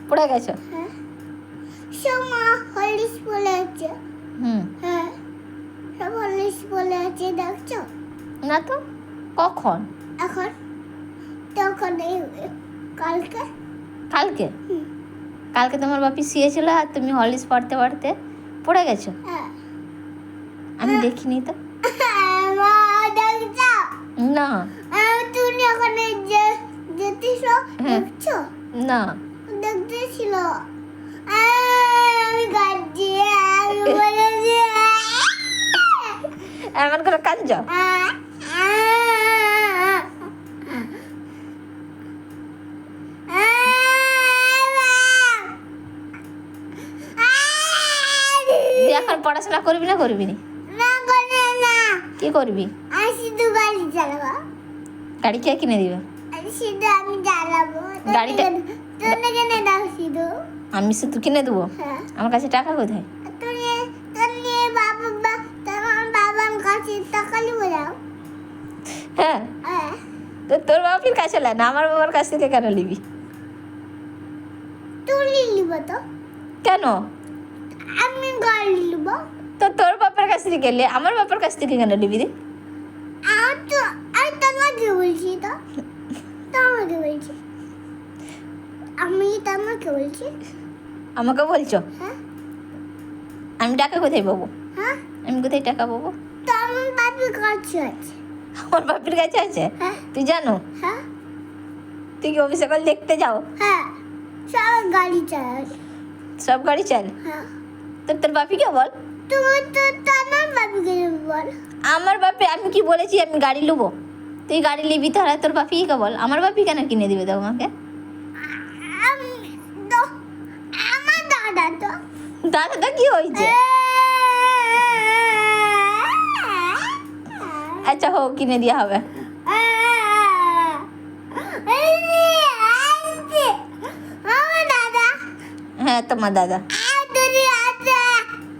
পড়ে গেছো? হ্যাঁ সোমা হলিস বলে আছে। হ্যাঁ সব হলিস বলে আছে, দেখছো? না তো, কখন? এখন তখন কালকে। কালকে? হুম। কালকে তোমার বাপি শুয়েছিল আর তুমি হলিস পড়তে পড়তে পড়ে গেছো? হ্যাঁ আমি দেখিনি তো। মা দেখছো? না তুমি ওখানে যেতেছ, হ্যাঁ। দেখছো? না। দেখতেছিল আমি গাড়ি আমি বলেছি এমন করে কাঁদছ? তুই এখন পড়াশোনা করবি না করবি না? না করে না, কি করবি? আমি শুধু গাড়ি চালাবো। গাড়ি কে কিনে দিবে? আমি শুধু আমি চালাবো। গাড়িটা- তুমি কিনে দাও শুধু। আমি শুধু কিনে দেবো? হ্যাঁ আমার কাছে টাকা কোথায়? তুমি তুমি তোমার বাবার কাছে টাকা নিয়ে যাও। হ্যাঁ, হ্যাঁ তো তোর বাপির কাছে না, আমার বাবার কাছ থেকে কেন নিবি? তুলি নিব তো, কেন? আমি গাড়ি নিব। তো তোর বাপের কাছ থেকে গেলে আমার বাপের কাছ থেকে কেন নিবি রে? আমি তোমাকে বলছি তো, তোমাকে বলছি, আমি তোমাকে বলছি। আমাকে বলছো? হ্যাঁ আমি টাকা কোথায় পাবো? হ্যাঁ আমি কোথায় টাকা পাবো? তো আমার বাপের কাছে আছে। আমার বাপের কাছে আছে? হ্যাঁ তুই জানো? হ্যাঁ তুই কি অফিসে কাল দেখতে যাও? হ্যাঁ সব গাড়ি চালায়। সব গাড়ি চাল? হ্যাঁ তো তোর বাপিকে বল। তুমি তো তোমার বাপকে বল। আমার বাপে আমি কি বলেছি আমি গাড়ি নেবো? তুই গাড়ি নিবি তাহলে তোর বাপিকে বল। আমার বাপি কেন কিনে দিবে তোমাকে? আমি তো আমার দাদা তো দাদাটা কি হয়েছে? আচ্ছা হোক, কিনে দেওয়া হবে। আমার দাদা হ্যাঁ তোমার দাদা। আদরি আছে,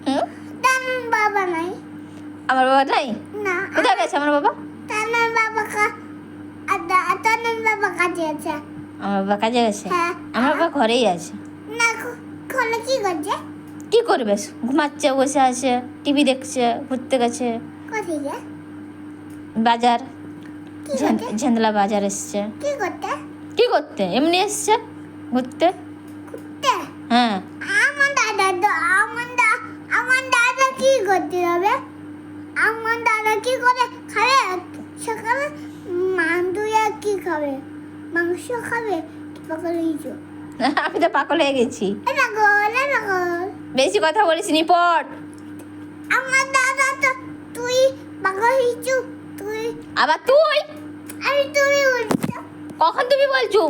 হুম, তোমার বাবা নাই। আমার বাবা নাই? না কোথায় গেছে আমার বাবা? তোমার বাবা তোমার বাবা কাছে আছে। আমার বাবা কাজে গেছে? হ্যাঁ আমার বাবা ঘরেই আছে। না খোলে কি করছে? কি করবে? ঘুমাচ্ছে, বসে আছে, টিভি দেখছে, ঘুরতে গেছে কোথেকে বাজার, কি করতে? ঝেন্দলা বাজার এসছে। কি করতে? কি করতে? এমনি এসছে ঘুরতে। ঘুরতে? হ্যাঁ আমার দাদা তো আমার দাদা কি করতে হবে? আমার দাদা কি করে খাবে সকালে? মান্দুয়া কি খাবে? মাংস খাবে? পাগল হয়েছো? আমি তো পাগল হয়ে গেছি। পাগল বেশি কথা বলিস নি, পড়। আমার দাদা তো তুই পাগল হয়েছো তুই। আবার তুই? আমি তুমি বলছো। কখন তুমি বলছো?